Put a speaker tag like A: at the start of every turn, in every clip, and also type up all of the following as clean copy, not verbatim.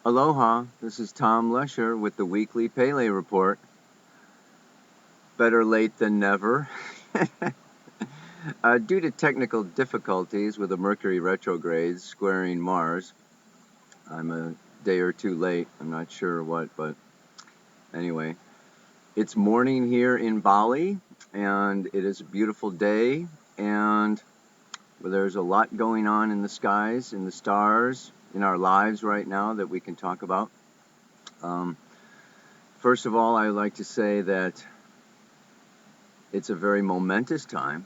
A: Aloha, this is Tom Lesher with the weekly Pele Report. Better late than never. Due to technical difficulties with the Mercury retrograde squaring Mars, I'm a day or two late. I'm not sure what, but anyway. It's morning here in Bali, and it is a beautiful day, and there's a lot going on in the skies, in the stars, in our lives right now that we can talk about. First of all, I would like to say that it's a very momentous time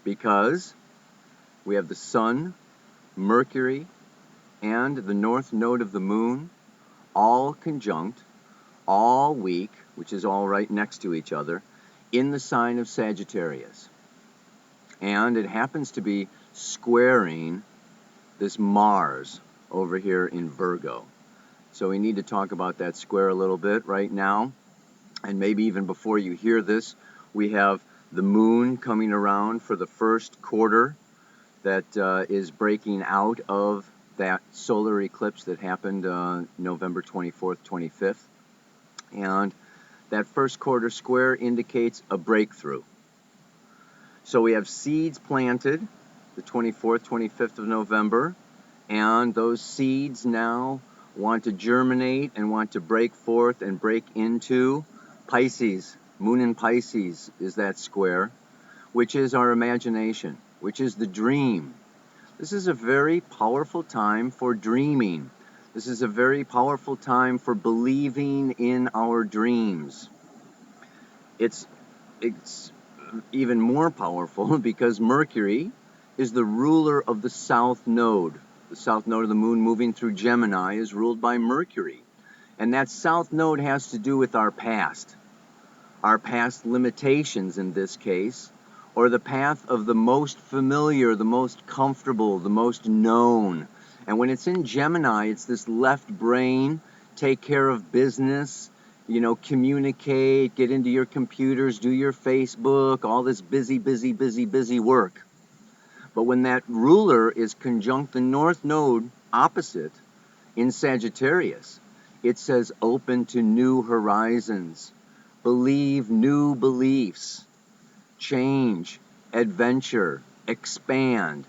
A: because we have the Sun, Mercury, and the north node of the Moon all conjunct all week, which is all right next to each other, in the sign of Sagittarius. And it happens to be squaring this Mars over here in Virgo. So we need to talk about that square a little bit right now. And maybe even before you hear this, we have the moon coming around for the first quarter that is breaking out of that solar eclipse that happened November 24th, 25th. And that first quarter square indicates a breakthrough. So we have seeds planted the 24th, 25th of November, and those seeds now want to germinate and want to break forth and break into Pisces. Moon in Pisces is that square, which is our imagination, which is the dream. This is a very powerful time for dreaming. This is a very powerful time for believing in our dreams. It's even more powerful because Mercury is the ruler of the south node. The south node of the moon moving through Gemini is ruled by Mercury. And that south node has to do with our past limitations in this case, or the path of the most familiar, the most comfortable, the most known. And when it's in Gemini, it's this left brain, take care of business, communicate, get into your computers, do your Facebook, all this busy work. But when that ruler is conjunct the north node opposite in Sagittarius, it says open to new horizons, believe new beliefs, change, adventure, expand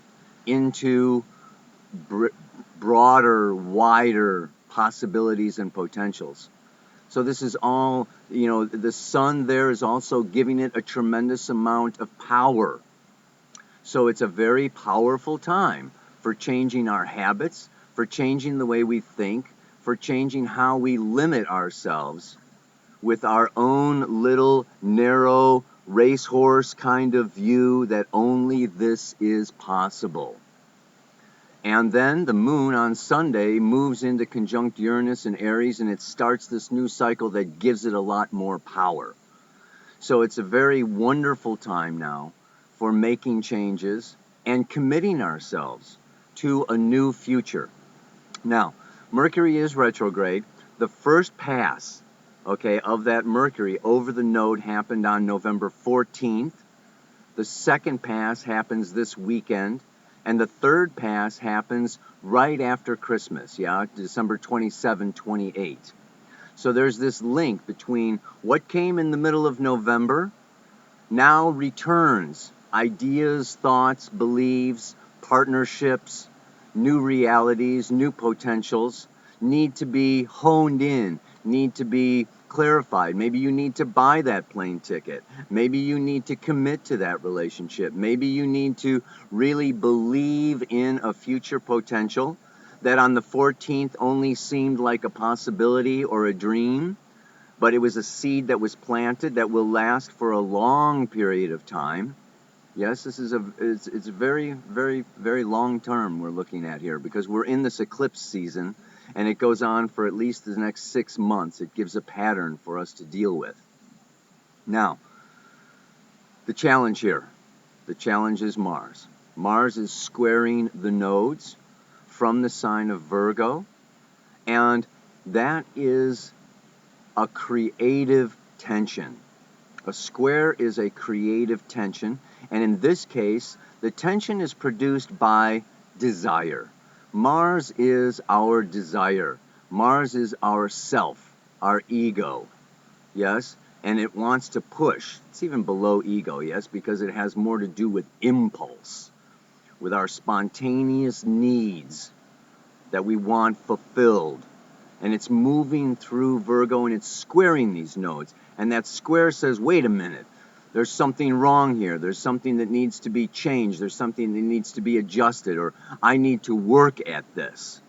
A: into broader, wider possibilities and potentials. So this is all, the sun there is also giving it a tremendous amount of power. So it's a very powerful time for changing our habits, for changing the way we think, for changing how we limit ourselves with our own little narrow racehorse kind of view that only this is possible. And then the moon on Sunday moves into conjunct Uranus and Aries, and it starts this new cycle that gives it a lot more power. So it's a very wonderful time now for making changes and committing ourselves to a new future. Now, Mercury is retrograde. The first pass, of that Mercury over the node happened on November 14th. The second pass happens this weekend. And the third pass happens right after Christmas, December 27, 28. So there's this link between what came in the middle of November now returns. Ideas, thoughts, beliefs, partnerships, new realities, new potentials need to be honed in, need to be clarified. Maybe you need to buy that plane ticket. Maybe you need to commit to that relationship. Maybe you need to really believe in a future potential that on the 14th only seemed like a possibility or a dream, but it was a seed that was planted that will last for a long period of time. Yes, this is it's very, very, very long term we're looking at here because we're in this eclipse season and it goes on for at least the next 6 months. It gives a pattern for us to deal with. Now, the challenge here. The challenge is Mars. Mars is squaring the nodes from the sign of Virgo, and that is a creative tension. A square is a creative tension, and in this case, the tension is produced by desire. Mars is our desire. Mars is our self, our ego, yes? And it wants to push. It's even below ego, yes, because it has more to do with impulse, with our spontaneous needs that we want fulfilled. And it's moving through Virgo and it's squaring these nodes. And that square says, wait a minute, there's something wrong here. There's something that needs to be changed. There's something that needs to be adjusted, or I need to work at this.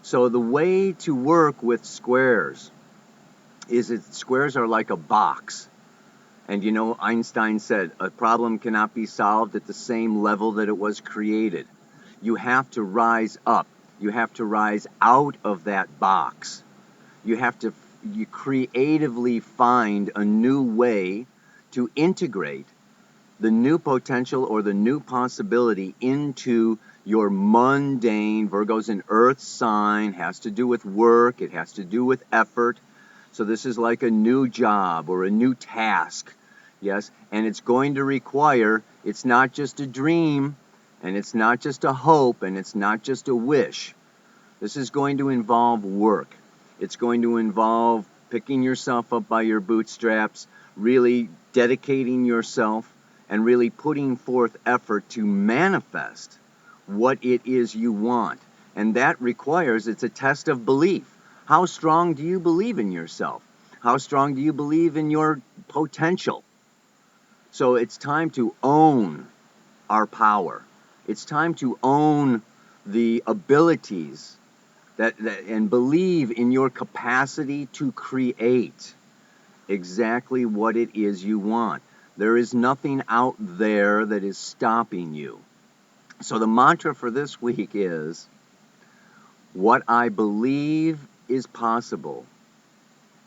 A: So the way to work with squares is that squares are like a box. And you know, Einstein said, a problem cannot be solved at the same level that it was created. You have to rise up. You have to rise out of that box. You have to creatively find a new way to integrate the new potential or the new possibility into your mundane. Virgo's an earth sign, has to do with work, it has to do with effort. So this is like a new job or a new task, yes? And it's going to require, it's not just a dream, and it's not just a hope, and it's not just a wish. This is going to involve work. It's going to involve picking yourself up by your bootstraps, really dedicating yourself, and really putting forth effort to manifest what it is you want. And that requires, it's a test of belief. How strong do you believe in yourself? How strong do you believe in your potential? So it's time to own our power. It's time to own the abilities and believe in your capacity to create exactly what it is you want. There is nothing out there that is stopping you. So the mantra for this week is, what I believe is possible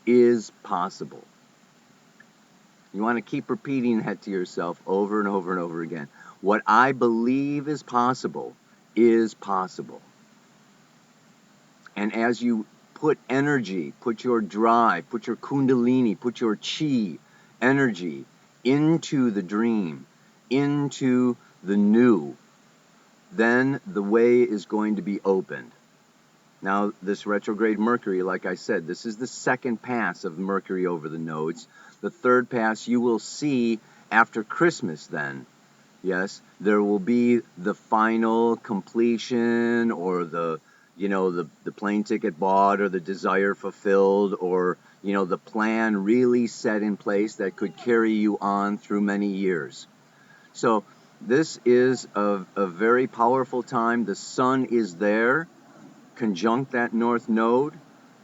A: is possible. You want to keep repeating that to yourself over and over and over again. What I believe is possible is possible. And as you put energy, put your drive, put your kundalini, put your chi energy into the dream, into the new, then the way is going to be opened. Now, this retrograde Mercury, like I said, this is the second pass of Mercury over the nodes. The third pass you will see after Christmas then. Yes, there will be the final completion, or the plane ticket bought, or the desire fulfilled, or the plan really set in place that could carry you on through many years. So this is a very powerful time. The sun is there, conjunct that north node,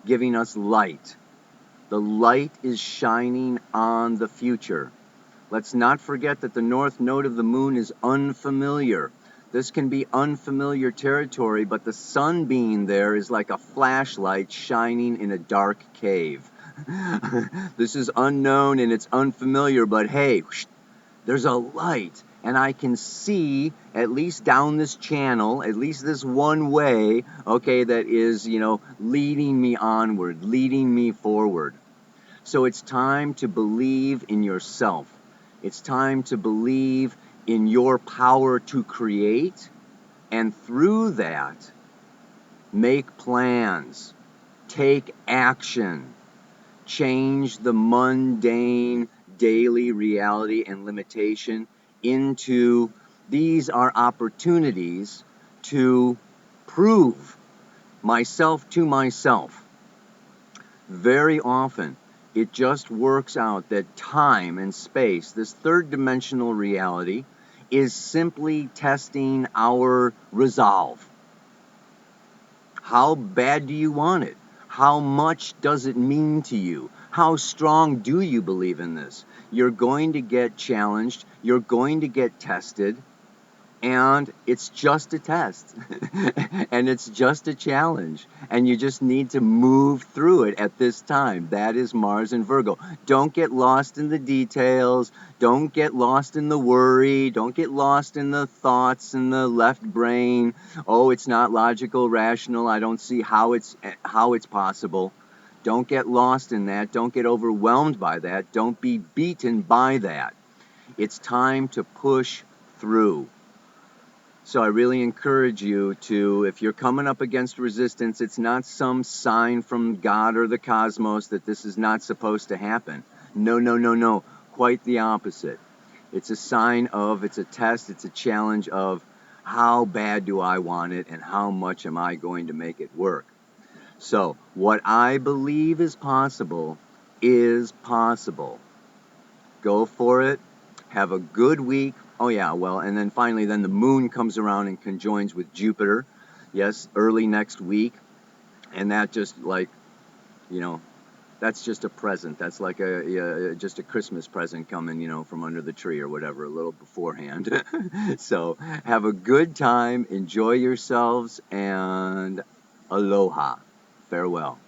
A: giving us light. The light is shining on the future. Let's not forget that the north node of the moon is unfamiliar. This can be unfamiliar territory, but the sun being there is like a flashlight shining in a dark cave. This is unknown and it's unfamiliar, but hey, there's a light, and I can see at least down this channel, at least this one way, okay, that is, leading me onward, leading me forward. So it's time to believe in yourself. It's time to believe in your power to create, and through that, make plans, take action, change the mundane daily reality and limitation into, these are opportunities to prove myself to myself. Very often, it just works out that time and space, this third dimensional reality, is simply testing our resolve. How bad do you want it? How much does it mean to you? How strong do you believe in this? You're going to get challenged. You're going to get tested. And it's just a test. And it's just a challenge. And you just need to move through it at this time. That is Mars and Virgo. Don't get lost in the details. Don't get lost in the worry. Don't get lost in the thoughts in the left brain. Oh, it's not logical, rational. I don't see how it's possible. Don't get lost in that. Don't get overwhelmed by that. Don't be beaten by that. It's time to push through. So I really encourage you to, if you're coming up against resistance, it's not some sign from God or the cosmos that this is not supposed to happen. No, no, no, no. Quite the opposite. It's a sign of, it's a test, it's a challenge of how bad do I want it and how much am I going to make it work. So what I believe is possible is possible. Go for it. Have a good week. Oh yeah, well, and then finally, then the moon comes around and conjoins with Jupiter. Yes, early next week. And that just like, you know, that's just a present. That's like just a Christmas present coming, from under the tree or whatever, a little beforehand. So have a good time. Enjoy yourselves and aloha. Farewell.